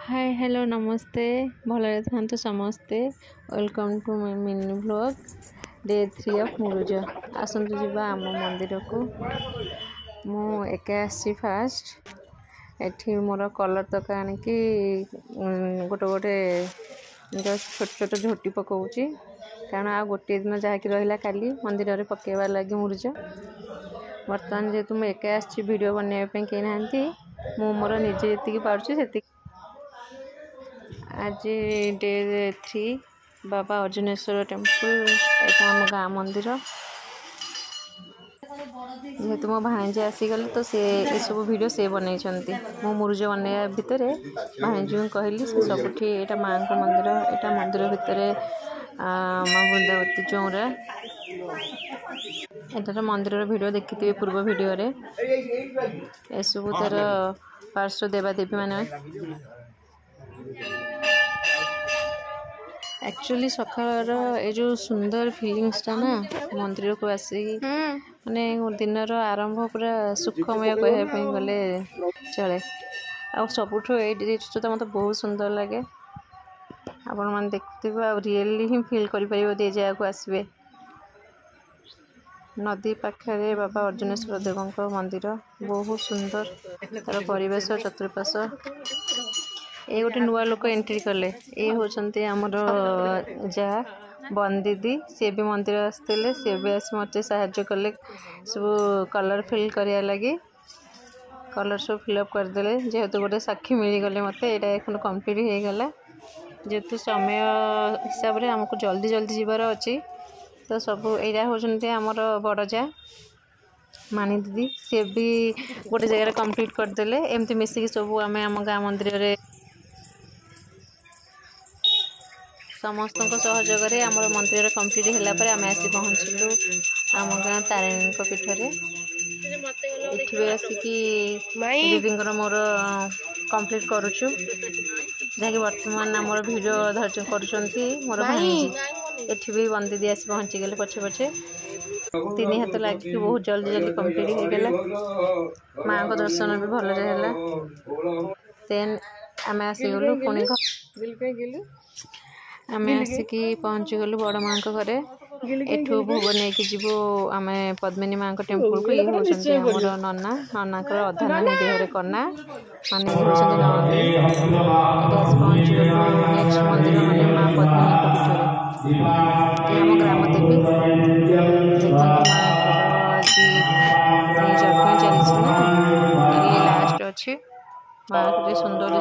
hi hello नमस्ते भलरे था समस्ते welcome to my mini blog day 3 of मुरुज आसतु जीवा आम मंदिर को मु एके आसी फास्ट एठी मोर कलर तक आनिकी गोटे गोटे छोट छोट झोटी पकाऊँगी कारण आ गोटे दिन जहाँकि रहा काली मंदिर में पकेबार लगे मुरुज बर्तमान जेहेतु मुझे एके आसी वीडियो बनवाई कहीं ना मोर निजे जी पार्टी आज डे 3 बाबा अर्जुनेश्वर टेम्पल एटा आम गाँ मंदिर जेहेतु मो भाणीजी आसीगले तो से ये सब वीडियो से बनई मो मुरुज बनवा भितर भाणीजी कहली से सबुठी एटा माँ को मंदिर एटा मंदिर भितर माँ बृंदावती चौरा एटार मंदिर वीडियो देखी पूर्व वीडियो रे एसबू तार पार्श्व देवादेवी माने एक्चुअली सकाळ ये जो सुंदर फीलिंग्सटा ना मंदिर को आसी माने दिनर आरंभ पूरा सुखमय कहवाई गले चले आ सबुठ ये मत बहुत सुंदर लगे आपण मैंने देखते रियली ही फील कर जगह को आसबे नदी पाखे बाबा अर्जुनेश्वर देव मंदिर बहुत सुंदर तार परिवेश चतुर्पार्श्व ये गोटे नुआ लोक एंट्री कले ये होचंती हमर जा बन दीदी सी भी मंदिर आसते सी भी आस मत साहाय्य कले सब कलर फिल करिया लगी कलर सब फिलअप करदे जेहेतु गोटे साक्षी मिलगले मत यहाँ कंप्लीट हो गला जेहेतु समय हिसाब से आमको जल्दी जल्दी जीवार अच्छी तो सब यहाँ होचंती हमर बड़ जा मानी दीदी सी भी गोटे जगह कंप्लीट करदे एमती मिसिकी सब आम आम गाँ मंदिर रे समस्त सहयोग आम मंदिर कंप्लीट होगापर आम आसी पहुँचलु आम गाँ तारिणी पीठरे ये आसिकी दीदी मोर कंप्लीट करुचु जहाँकि बर्तमान आम वीडियो धैर्य करुँच मोर भाणीजी एठी भी बन दीदी आसी पहुँची गले पछे पछे 3 हाथ लगे बहुत जल्दी जल्दी कंप्लीट हो गला माँ को दर्शन भी भल देन आम आसीगलु पुणी आम आसिकी पहुँची गलु बड़ माँ घरे एठू भोग नहीं जीवु आम पद्मिनी माँ टेम्पल को ये होती आमर नना नना अधा नानी देहरे कना माने होती पहुँची गलु नेक्स्ट मंदिर माने माँ पद्मिनी पीठरे आम ग्राम देवी जज्ञ चलती लास्ट अच्छी माँ सुंदर